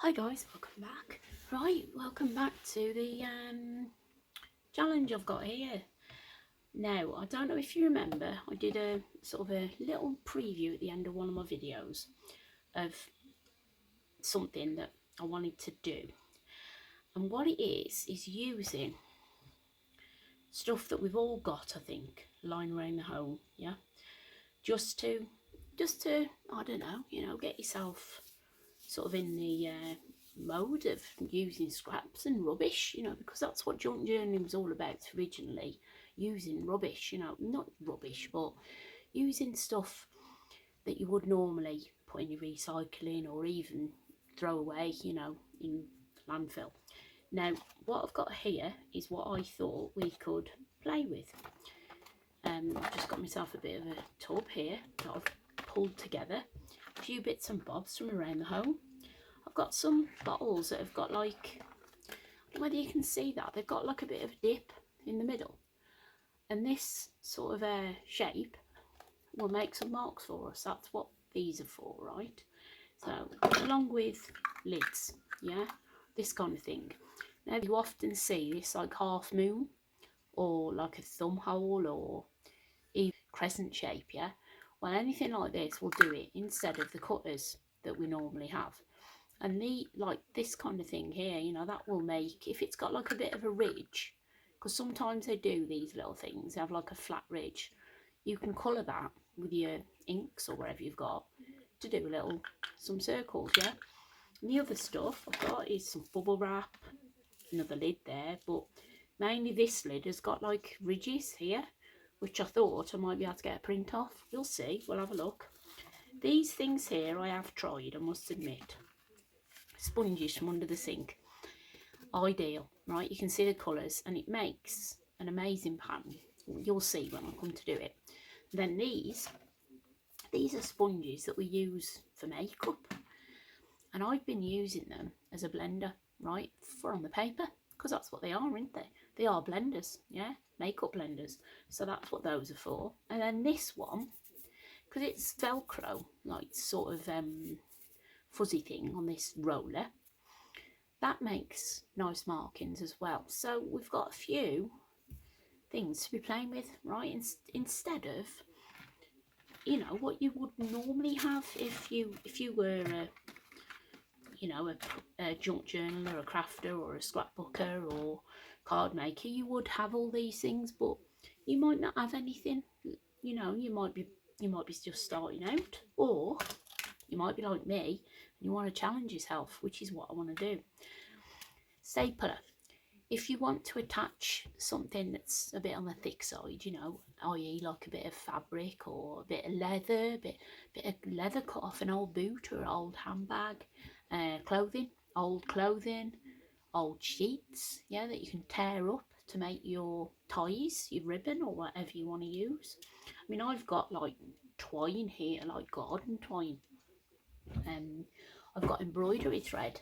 Hi guys, welcome back. Right, welcome back to the challenge I've got here. Now, I don't know if you remember, I did a sort of a little preview at the end of one of my videos of something that I wanted to do. And what it is using stuff that we've all got, I think, lying around the home, yeah? Just to, I don't know, get yourself sort of in the mode of using scraps and rubbish, because that's what junk journaling was all about originally, using rubbish, not rubbish, but using stuff that you would normally put in your recycling or even throw away, in landfill. Now, what I've got here is what I thought we could play with. I've just got myself a bit of a tub here that I've pulled together, a few bits and bobs from around the home. I've got some bottles that have got like, I don't know whether you can see that, they've got like a bit of a dip in the middle. And this sort of shape will make some marks for us. That's what these are for, right? So, along with lids, yeah, this kind of thing. Now, you often see this like half moon or like a thumb hole or even crescent shape, yeah? Well, anything like this will do it instead of the cutters that we normally have. And like this kind of thing here, that will make, if it's got like a bit of a ridge, because sometimes they do these little things, they have like a flat ridge, you can colour that with your inks or whatever you've got to do some circles, yeah? And the other stuff I've got is some bubble wrap, another lid there, but mainly this lid has got like ridges here, which I thought I might be able to get a print off. We'll see, we'll have a look. These things here I have tried, I must admit. Sponges from under the sink, ideal, right? You can see the colours and it makes an amazing pattern. You'll see when I come to do it. Then these are sponges that we use for makeup, and I've been using them as a blender, right, for on the paper, because that's what they are, aren't they? They are blenders, yeah, makeup blenders. So that's what those are for. And then this one, because it's Velcro, like sort of fuzzy thing on this roller, that makes nice markings as well. So we've got a few things to be playing with, right? Instead of, what you would normally have if you were a junk journaler, a crafter, or a scrapbooker, or card maker. You would have all these things, but you might not have anything. You might be just starting out, or you might be like me and you want to challenge yourself, which is what I want to do. Stapler. If you want to attach something that's a bit on the thick side, i.e. like a bit of fabric or a bit of leather, a bit of leather cut off an old boot or an old handbag, old clothing, old sheets, yeah, that you can tear up to make your ties, your ribbon or whatever you want to use. I mean, I've got like twine here, like garden twine. I've got embroidery thread,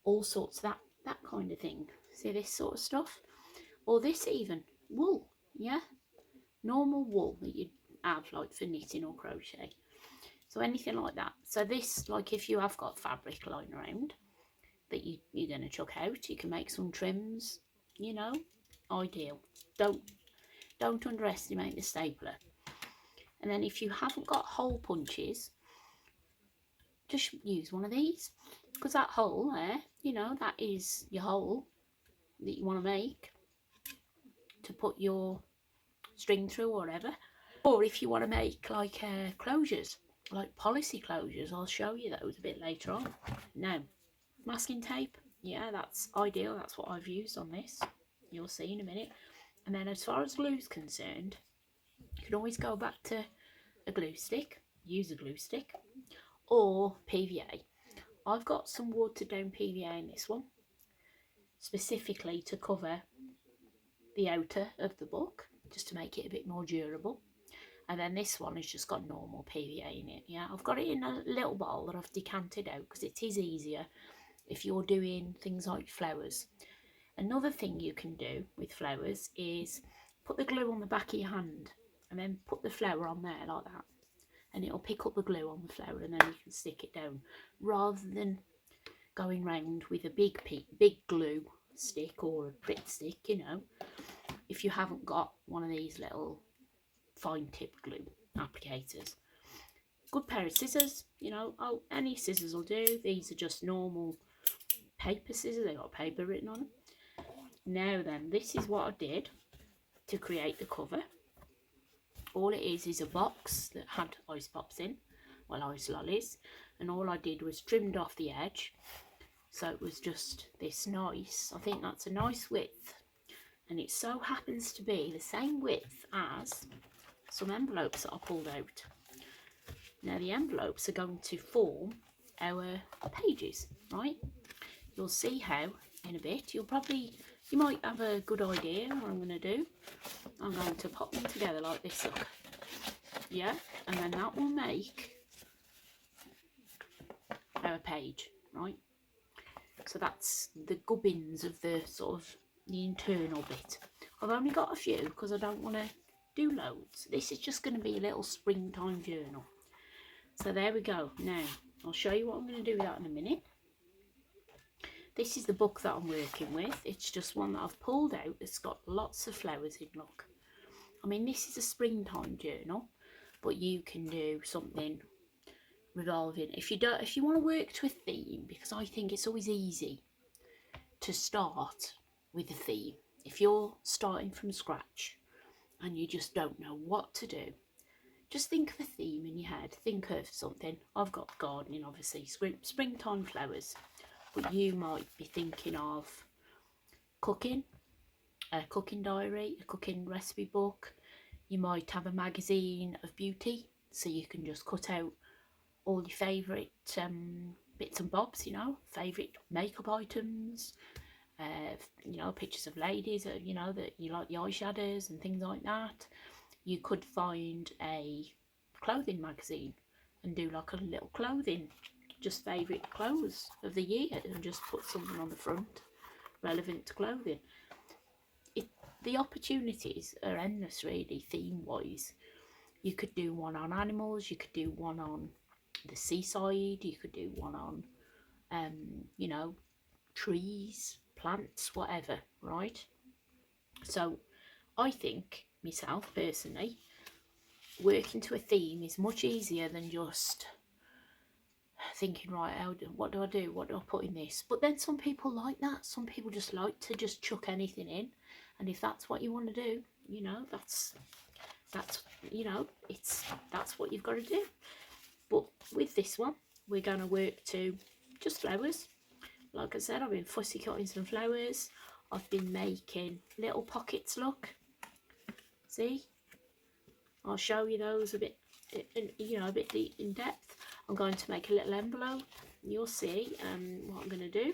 all sorts of that kind of thing. See this sort of stuff, or this even wool, yeah, normal wool that you'd have like for knitting or crochet. So anything like that. So this, like if you have got fabric lying around that you're going to chuck out, you can make some trims, ideal. Don't underestimate the stapler. And then if you haven't got hole punches, just use one of these, because that hole there, that is your hole that you want to make to put your string through or whatever. Or if you want to make like closures, like policy closures, I'll show you those a bit later on. Now, masking tape, yeah, that's ideal. That's what I've used on this. You'll see in a minute. And then as far as glue is concerned, you can always go back to a glue stick, use a glue stick, or PVA. I've got some watered down PVA in this one, specifically to cover the outer of the book, just to make it a bit more durable. And then this one has just got normal PVA in it, yeah. I've got it in a little bottle that I've decanted out because it is easier if you're doing things like flowers. Another thing you can do with flowers is put the glue on the back of your hand and then put the flower on there like that, and it'll pick up the glue on the flower, and then you can stick it down rather than going round with a big glue stick or a bit stick, you know, if you haven't got one of these little fine tip glue applicators. Good pair of scissors, you know, oh, any scissors will do. These are just normal paper scissors, they got paper written on them. Now then, this is what I did to create the cover. All it is a box that had ice pops in, well, ice lollies, and all I did was trimmed off the edge, so it was just this nice, I think that's a nice width, and it so happens to be the same width as some envelopes that I pulled out. Now the envelopes are going to form our pages, right? You'll see how in a bit. You might have a good idea what I'm going to do. I'm going to pop them together like this, look. Yeah, and then that will make our page, right? So that's the gubbins of the sort of the internal bit. I've only got a few because I don't want to do loads. This is just going to be a little springtime journal. So there we go. Now I'll show you what I'm going to do with that in a minute. This is the book that I'm working with. It's just one that I've pulled out. It's got lots of flowers in, look. I mean, this is a springtime journal, but you can do something revolving. If you want to work to a theme, because I think it's always easy to start with a theme. If you're starting from scratch and you just don't know what to do, just think of a theme in your head. Think of something. I've got gardening, obviously, springtime flowers. But you might be thinking of cooking, a cooking diary, a cooking recipe book. You might have a magazine of beauty, so you can just cut out all your favourite bits and bobs, you know, favourite makeup items, you know, pictures of ladies, you know, that you like the eyeshadows and things like that. You could find a clothing magazine and do like a little clothing, just favourite clothes of the year, and just put something on the front relevant to clothing. The opportunities are endless, really, theme wise. You could do one on animals, you could do one on the seaside, you could do one on you know, trees, plants, whatever, right? So I think myself personally, working to a theme is much easier than just thinking, right, what do I do? What do I put in this? But then some people like that. Some people just like to just chuck anything in. And if that's what you want to do, you know, that's you know, that's what you've got to do. But with this one, we're going to work to just flowers. Like I said, I've been fussy cutting some flowers. I've been making little pockets, look. See? I'll show you those a bit, you know, a bit in depth. I'm going to make a little envelope. You'll see what I'm going to do.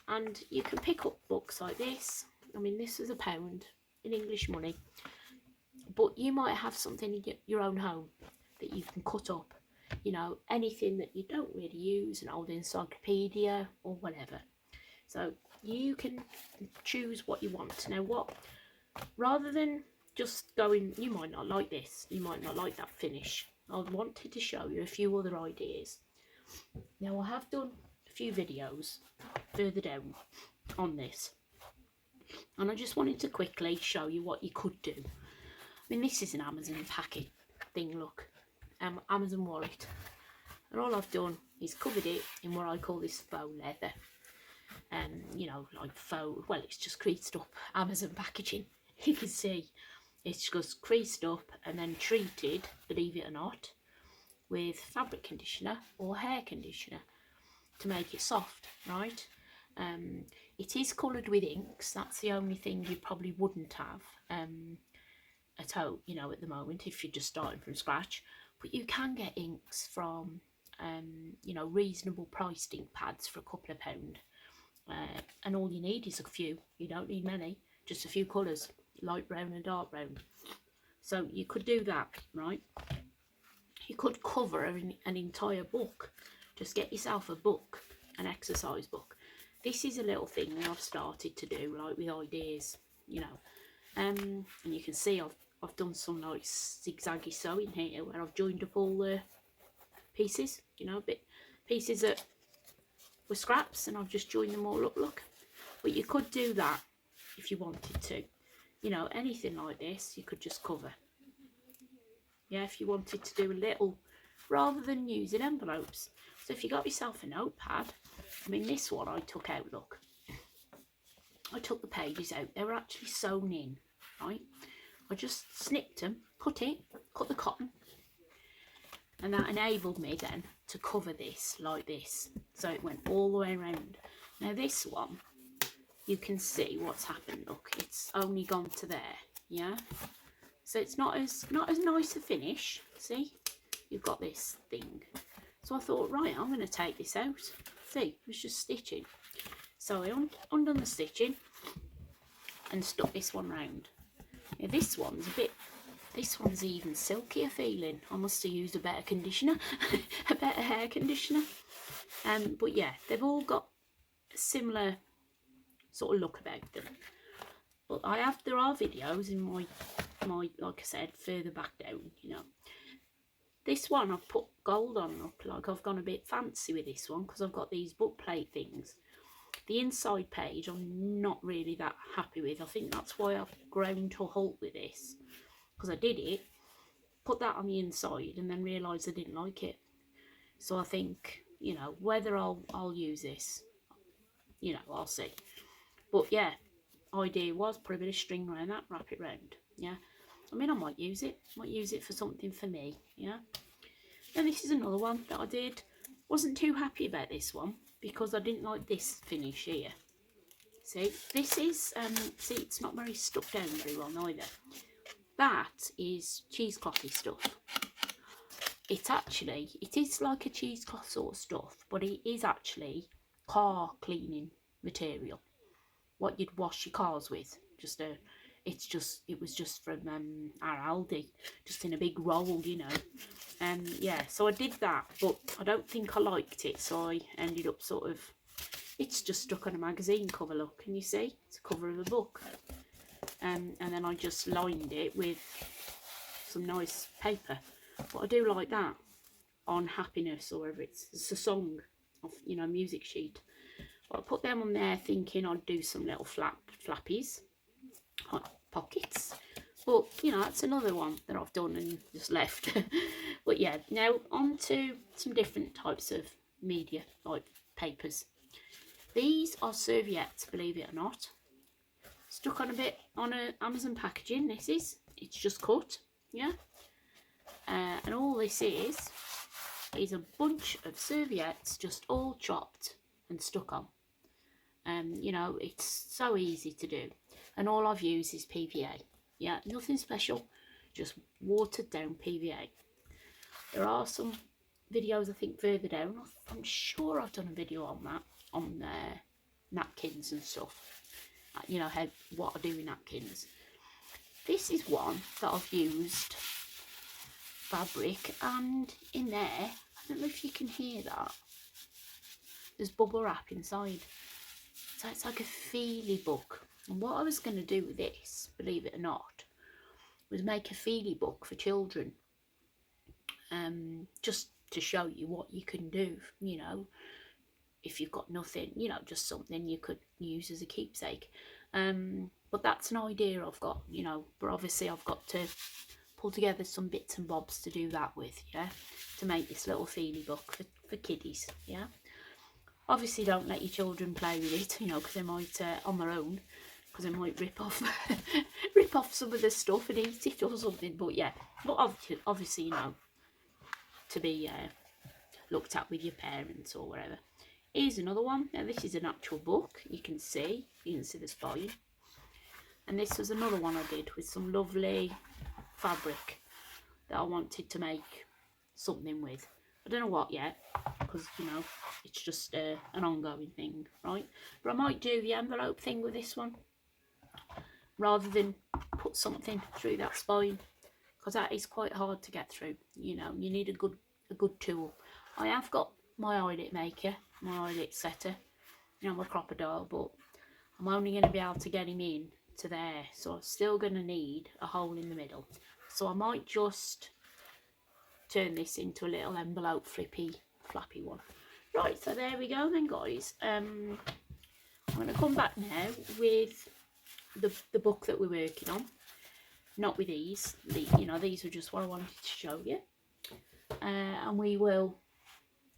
And you can pick up books like this. I mean, this is £1 in English money. But you might have something in your own home that you can cut up. You know, anything that you don't really use, an old encyclopedia or whatever. So you can choose what you want. Now what, rather than just going, you might not like this, you might not like that finish. I wanted to show you a few other ideas. Now I have done a few videos further down on this, and I just wanted to quickly show you what you could do. I mean, this is an Amazon packet thing, look, Amazon wallet, and all I've done is covered it in what I call this faux leather. You know, like faux, well, it's just creased up Amazon packaging. You can see it's just creased up and then treated, believe it or not, with fabric conditioner or hair conditioner to make it soft, right? It is coloured with inks. That's the only thing you probably wouldn't have at home, you know, at the moment if you're just starting from scratch. But you can get inks from, you know, reasonable priced ink pads for a couple of £2. And all you need is a few. You don't need many, just a few colours, light brown and dark brown. So you could do that, right? You could cover an entire book. Just get yourself a book, an exercise book. This is a little thing that I've started to do, like with ideas, you know. And you can see I've done some nice zigzaggy sewing here where I've joined up all the pieces, you know, pieces that with scraps, and I've just joined them all up, look. But you could do that if you wanted to. You know, anything like this you could just cover. Yeah, if you wanted to do a little, rather than using envelopes. So if you got yourself a notepad, I mean, this one I took out, look. I took the pages out. They were actually sewn in, right? I just snipped them, cut the cotton, and that enabled me then to cover this like this. So it went all the way around. Now this one, you can see what's happened, look. It's only gone to there, yeah? So it's not as nice a finish, see? You've got this thing. So I thought, right, I'm going to take this out. See, it was just stitching. So I undone the stitching and stuck this one round. Now this one's even silkier feeling. I must have used a better conditioner, a better hair conditioner. But yeah, they've all got a similar sort of look about them. But there are videos in my like I said, further back down, you know. This one I've put gold on, look, like I've gone a bit fancy with this one because I've got these book plate things. The inside page I'm not really that happy with. I think that's why I've grown to a halt with this, because I did it, put that on the inside and then realised I didn't like it. So I think, you know, whether I'll use this, you know, I'll see. But yeah, idea was put a bit of string around that, wrap it round. Yeah, I mean, I might use it for something for me. Yeah. And this is another one that I did. Wasn't too happy about this one because I didn't like this finish here. See, this is see, it's not very stuck down very well neither. That is cheeseclothy stuff. It is like a cheesecloth sort of stuff, but it is actually car cleaning material. What you'd wash your cars with. It was just from our Aldi, just in a big roll, you know. Yeah, so I did that, but I don't think I liked it, so I ended up sort of, it's just stuck on a magazine cover, look, can you see? It's a cover of a book. And then I just lined it with some nice paper. But I do like that on Happiness, or whatever it's a song, of, you know, music sheet. But I put them on there thinking I'd do some little flappies, pockets. But, you know, that's another one that I've done and just left. But yeah, now on to some different types of media, like papers. These are serviettes, believe it or not. Stuck on a bit on a Amazon packaging. It's just cut, yeah. And all this is a bunch of serviettes just all chopped and stuck on. You know, it's so easy to do, and all I've used is PVA. Yeah, nothing special, just watered down PVA. There are some videos I think further down. I'm sure I've done a video on that, on napkins and stuff. You know, what I do with napkins. This is one that I've used fabric, and in there, I don't know if you can hear that, there's bubble wrap inside. So it's like a feely book. And what I was going to do with this, believe it or not, was make a feely book for children. Just to show you what you can do, you know, if you've got nothing, you know, just something you could use as a keepsake. But that's an idea I've got, you know, but obviously I've got to pull together some bits and bobs to do that with, yeah, to make this little feely book for kiddies, yeah. Obviously don't let your children play with it, you know, because they might, on their own, because they might rip off some of the stuff and eat it or something. But yeah, but obviously, you know, to be looked at with your parents or whatever. Here's another one. Now this is an actual book. You can see the spine. And this was another one I did with some lovely fabric that I wanted to make something with. I don't know what yet, because, you know, it's just an ongoing thing, right? But I might do the envelope thing with this one, rather than put something through that spine, because that is quite hard to get through. You know, you need a good tool. I have got my eyelet maker, my eyelet setter, you know, my crocodile, but I'm only going to be able to get him in to there, so I'm still going to need a hole in the middle. So I might just turn this into a little envelope flappy one. Right, so there we go then, guys. I'm going to come back now with the book that we're working on. Not with these. These are just what I wanted to show you. And we will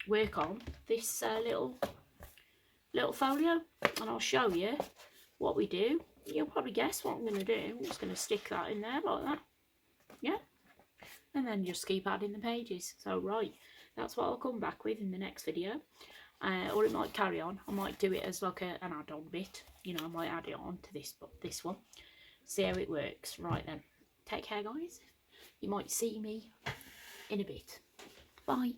work on this little folio, and I'll show you what we do. You'll probably guess what I'm going to do. I'm just going to stick that in there like that. Yeah. And then just keep adding the pages. So right, that's what I'll come back with in the next video. Or it might carry on. I might do it as like an add-on bit. I might add it on to this one. See how it works. Right then. Take care, guys. You might see me in a bit. Bye.